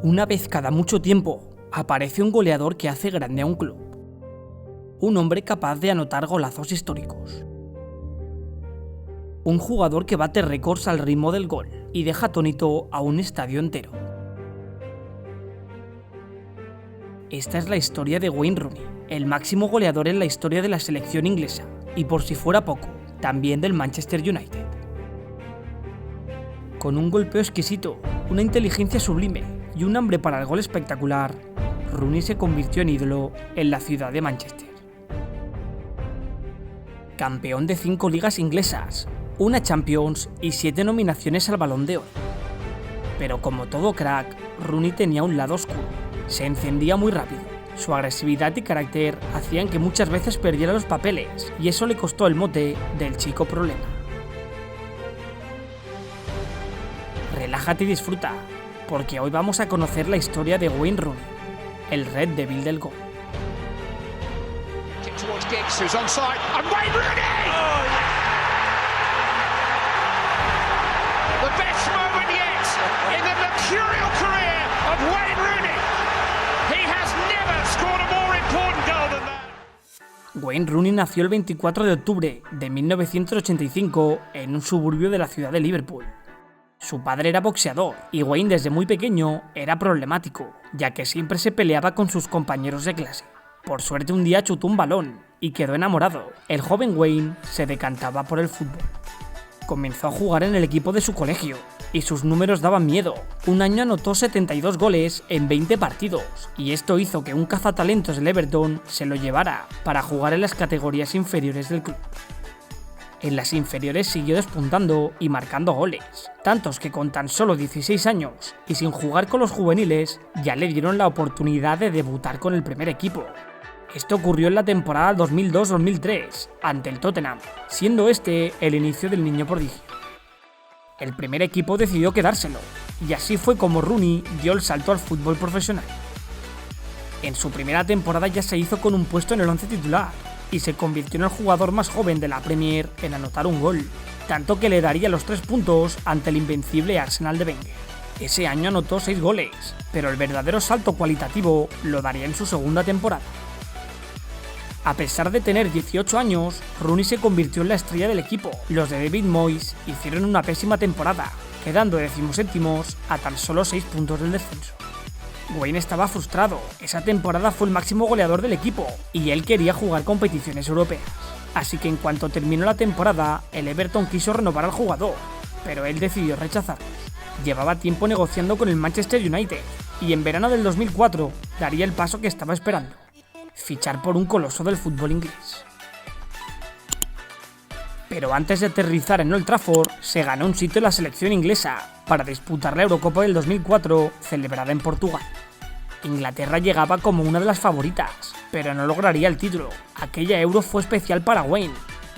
Una vez cada mucho tiempo, aparece un goleador que hace grande a un club. Un hombre capaz de anotar golazos históricos. Un jugador que bate récords al ritmo del gol y deja atónito a un estadio entero. Esta es la historia de Wayne Rooney, el máximo goleador en la historia de la selección inglesa y, por si fuera poco, también del Manchester United. Con un golpeo exquisito, una inteligencia sublime y un hambre para el gol espectacular, Rooney se convirtió en ídolo en la ciudad de Manchester. Campeón de 5 ligas inglesas, una Champions y 7 nominaciones al Balón de Oro. Pero como todo crack, Rooney tenía un lado oscuro. Se encendía muy rápido. Su agresividad y carácter hacían que muchas veces perdiera los papeles, y eso le costó el mote del chico problema. Relájate y disfruta, porque hoy vamos a conocer la historia de Wayne Rooney, el Red Devil del gol. Wayne Rooney nació el 24 de octubre de 1985 en un suburbio de la ciudad de Liverpool. Su padre era boxeador y Wayne desde muy pequeño era problemático, ya que siempre se peleaba con sus compañeros de clase. Por suerte un día chutó un balón y quedó enamorado. El joven Wayne se decantaba por el fútbol. Comenzó a jugar en el equipo de su colegio y sus números daban miedo. Un año anotó 72 goles en 20 partidos y esto hizo que un cazatalentos del Everton se lo llevara para jugar en las categorías inferiores del club. En las inferiores siguió despuntando y marcando goles, tantos que con tan solo 16 años y sin jugar con los juveniles ya le dieron la oportunidad de debutar con el primer equipo. Esto ocurrió en la temporada 2002-2003 ante el Tottenham, siendo este el inicio del niño prodigio. El primer equipo decidió quedárselo, y así fue como Rooney dio el salto al fútbol profesional. En su primera temporada ya se hizo con un puesto en el 11 titular, y se convirtió en el jugador más joven de la Premier en anotar un gol, tanto que le daría los 3 puntos ante el invencible Arsenal de Wenger. Ese año anotó 6 goles, pero el verdadero salto cualitativo lo daría en su segunda temporada. A pesar de tener 18 años, Rooney se convirtió en la estrella del equipo. Los de David Moyes hicieron una pésima temporada, quedando 17º a tan solo 6 puntos del descenso. Wayne estaba frustrado, esa temporada fue el máximo goleador del equipo, y él quería jugar competiciones europeas. Así que en cuanto terminó la temporada, el Everton quiso renovar al jugador, pero él decidió rechazarlo. Llevaba tiempo negociando con el Manchester United, y en verano del 2004 daría el paso que estaba esperando: fichar por un coloso del fútbol inglés. Pero antes de aterrizar en Old Trafford, se ganó un sitio en la selección inglesa para disputar la Eurocopa del 2004, celebrada en Portugal. Inglaterra llegaba como una de las favoritas, pero no lograría el título. Aquella Euro fue especial para Wayne.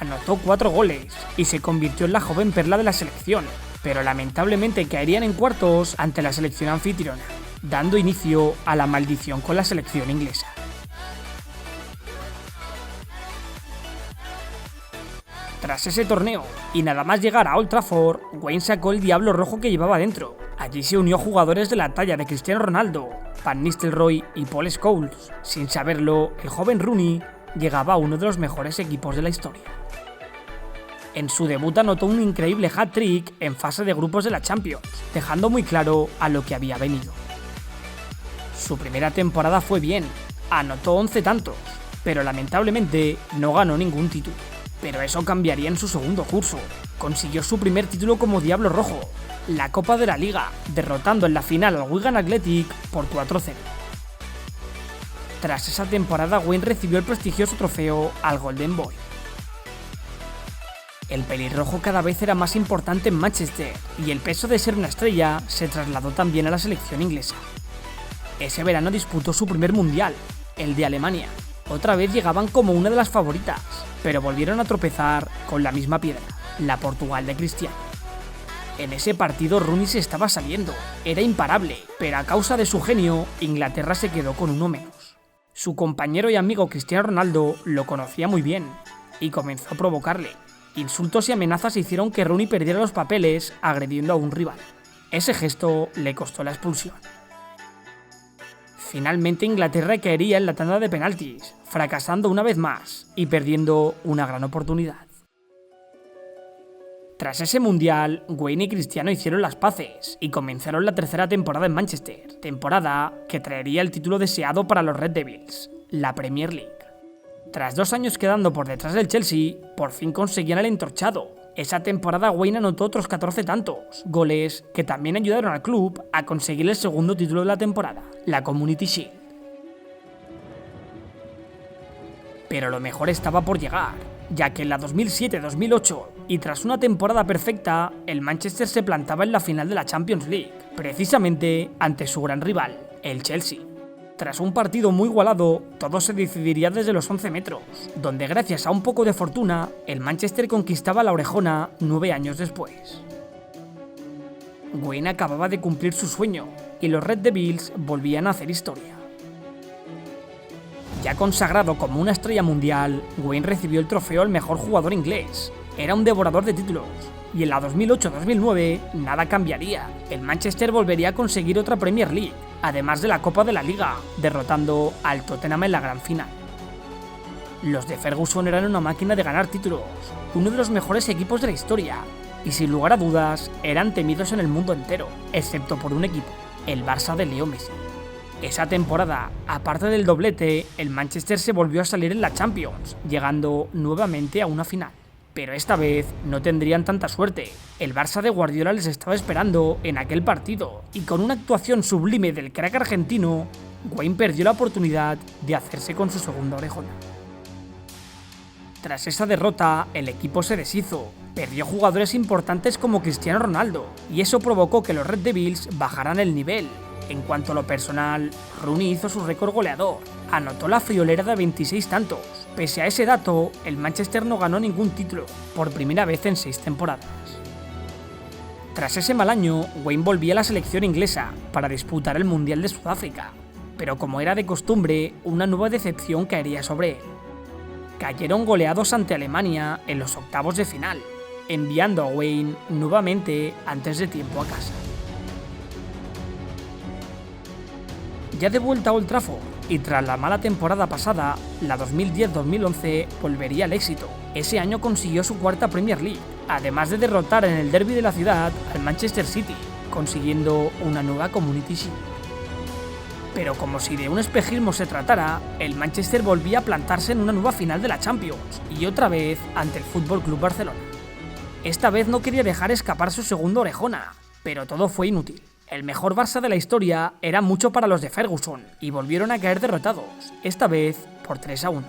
Anotó 4 goles y se convirtió en la joven perla de la selección, pero lamentablemente caerían en cuartos ante la selección anfitriona, dando inicio a la maldición con la selección inglesa. Tras ese torneo, y nada más llegar a Old Trafford, Wayne sacó el diablo rojo que llevaba dentro. Allí se unió a jugadores de la talla de Cristiano Ronaldo, Van Nistelrooy y Paul Scholes. Sin saberlo, el joven Rooney llegaba a uno de los mejores equipos de la historia. En su debut anotó un increíble hat-trick en fase de grupos de la Champions, dejando muy claro a lo que había venido. Su primera temporada fue bien, anotó 11 tantos, pero lamentablemente no ganó ningún título. Pero eso cambiaría en su segundo curso. Consiguió su primer título como Diablo Rojo, la Copa de la Liga, derrotando en la final al Wigan Athletic por 4-0. Tras esa temporada, Wayne recibió el prestigioso trofeo al Golden Boy. El pelirrojo cada vez era más importante en Manchester, y el peso de ser una estrella se trasladó también a la selección inglesa. Ese verano disputó su primer mundial, el de Alemania. Otra vez llegaban como una de las favoritas, pero volvieron a tropezar con la misma piedra, la Portugal de Cristiano. En ese partido Rooney se estaba saliendo, era imparable, pero a causa de su genio, Inglaterra se quedó con uno menos. Su compañero y amigo Cristiano Ronaldo lo conocía muy bien, y comenzó a provocarle. Insultos y amenazas hicieron que Rooney perdiera los papeles agrediendo a un rival. Ese gesto le costó la expulsión. Finalmente Inglaterra caería en la tanda de penaltis, fracasando una vez más y perdiendo una gran oportunidad. Tras ese mundial, Wayne y Cristiano hicieron las paces y comenzaron la tercera temporada en Manchester, temporada que traería el título deseado para los Red Devils, la Premier League. Tras 2 años quedando por detrás del Chelsea, por fin conseguían el entorchado. Esa temporada Wayne anotó otros 14 tantos, goles que también ayudaron al club a conseguir el segundo título de la temporada, la Community Shield. Pero lo mejor estaba por llegar, ya que en la 2007-2008, y tras una temporada perfecta, el Manchester se plantaba en la final de la Champions League, precisamente ante su gran rival, el Chelsea. Tras un partido muy igualado, todo se decidiría desde los 11 metros, donde gracias a un poco de fortuna, el Manchester conquistaba la orejona 9 años después. Wayne acababa de cumplir su sueño, y los Red Devils volvían a hacer historia. Ya consagrado como una estrella mundial, Wayne recibió el trofeo al mejor jugador inglés. Era un devorador de títulos, y en la 2008-2009 nada cambiaría. El Manchester volvería a conseguir otra Premier League, además de la Copa de la Liga, derrotando al Tottenham en la gran final. Los de Ferguson eran una máquina de ganar títulos, uno de los mejores equipos de la historia, y sin lugar a dudas eran temidos en el mundo entero, excepto por un equipo, el Barça de Leo Messi. Esa temporada, aparte del doblete, el Manchester se volvió a salir en la Champions, llegando nuevamente a una final. Pero esta vez no tendrían tanta suerte. El Barça de Guardiola les estaba esperando en aquel partido, y con una actuación sublime del crack argentino, Wayne perdió la oportunidad de hacerse con su segunda orejona. Tras esa derrota, el equipo se deshizo, perdió jugadores importantes como Cristiano Ronaldo, y eso provocó que los Red Devils bajaran el nivel. En cuanto a lo personal, Rooney hizo su récord goleador, anotó la friolera de 26 tantos. Pese a ese dato, el Manchester no ganó ningún título, por primera vez en 6 temporadas. Tras ese mal año, Wayne volvía a la selección inglesa para disputar el Mundial de Sudáfrica, pero como era de costumbre, una nueva decepción caería sobre él. Cayeron goleados ante Alemania en los octavos de final, enviando a Wayne nuevamente antes de tiempo a casa. Ya de vuelta a Old Trafford, y tras la mala temporada pasada, la 2010-2011 volvería al éxito. Ese año consiguió su cuarta Premier League, además de derrotar en el derbi de la ciudad al Manchester City, consiguiendo una nueva Community Shield. Pero como si de un espejismo se tratara, el Manchester volvía a plantarse en una nueva final de la Champions, y otra vez ante el Fútbol Club Barcelona. Esta vez no quería dejar escapar su segunda orejona, pero todo fue inútil. El mejor Barça de la historia era mucho para los de Ferguson y volvieron a caer derrotados, esta vez por 3-1.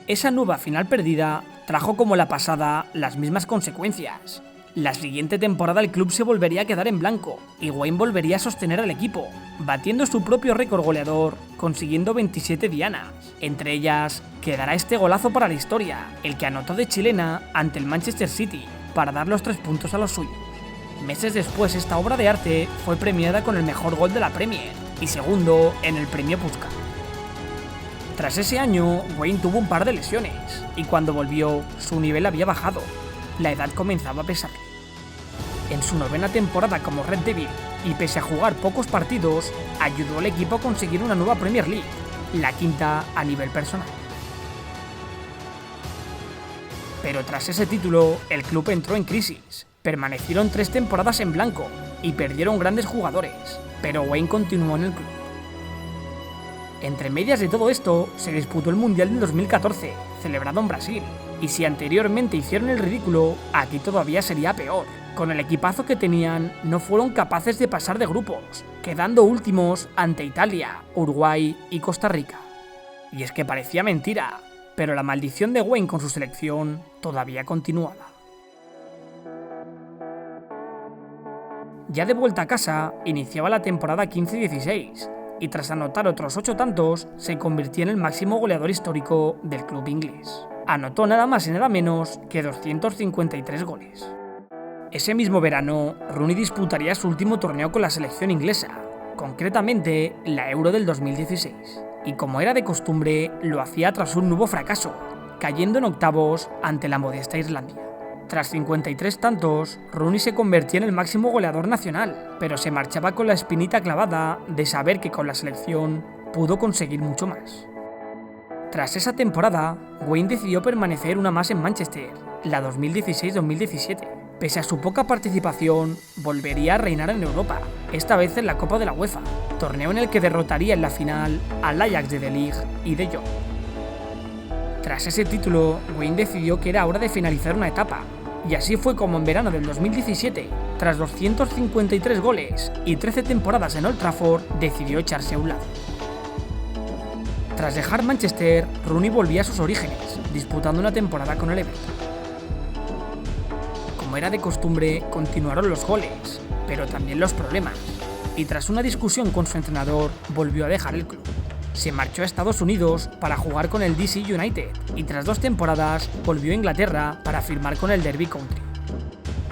Esa nueva final perdida trajo como la pasada las mismas consecuencias. La siguiente temporada el club se volvería a quedar en blanco y Wayne volvería a sostener al equipo, batiendo su propio récord goleador, consiguiendo 27 dianas. Entre ellas quedará este golazo para la historia, el que anotó de chilena ante el Manchester City, para dar los 3 puntos a los suyos. Meses después, esta obra de arte fue premiada con el mejor gol de la Premier y segundo en el premio Puskás. Tras ese año, Wayne tuvo un par de lesiones y cuando volvió, su nivel había bajado. La edad comenzaba a pesar. En su 9ª temporada como Red Devil, y pese a jugar pocos partidos, ayudó al equipo a conseguir una nueva Premier League, la 5ª a nivel personal. Pero tras ese título, el club entró en crisis. Permanecieron 3 temporadas en blanco y perdieron grandes jugadores, pero Wayne continuó en el club. Entre medias de todo esto, se disputó el Mundial del 2014, celebrado en Brasil, y si anteriormente hicieron el ridículo, aquí todavía sería peor. Con el equipazo que tenían, no fueron capaces de pasar de grupos, quedando últimos ante Italia, Uruguay y Costa Rica. Y es que parecía mentira, pero la maldición de Wayne con su selección todavía continuaba. Ya de vuelta a casa, iniciaba la temporada 15-16, y tras anotar otros 8 tantos, se convirtió en el máximo goleador histórico del club inglés. Anotó nada más y nada menos que 253 goles. Ese mismo verano, Rooney disputaría su último torneo con la selección inglesa, concretamente la Euro del 2016. Y como era de costumbre, lo hacía tras un nuevo fracaso, cayendo en octavos ante la modesta Islandia. Tras 53 tantos, Rooney se convertía en el máximo goleador nacional, pero se marchaba con la espinita clavada de saber que con la selección pudo conseguir mucho más. Tras esa temporada, Wayne decidió permanecer una más en Manchester, la 2016-2017. Pese a su poca participación, volvería a reinar en Europa, esta vez en la Copa de la UEFA, torneo en el que derrotaría en la final al Ajax de Ligt y de Jong. Tras ese título, Wayne decidió que era hora de finalizar una etapa, y así fue como en verano del 2017, tras 253 goles y 13 temporadas en Old Trafford, decidió echarse a un lado. Tras dejar Manchester, Rooney volvía a sus orígenes, disputando una temporada con el Everton. Como era de costumbre, continuaron los goles, pero también los problemas, y tras una discusión con su entrenador, volvió a dejar el club. Se marchó a Estados Unidos para jugar con el DC United y tras 2 temporadas volvió a Inglaterra para firmar con el Derby County.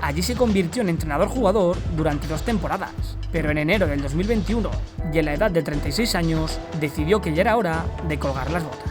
Allí se convirtió en entrenador-jugador durante 2 temporadas, pero en enero del 2021 y a la edad de 36 años decidió que ya era hora de colgar las botas.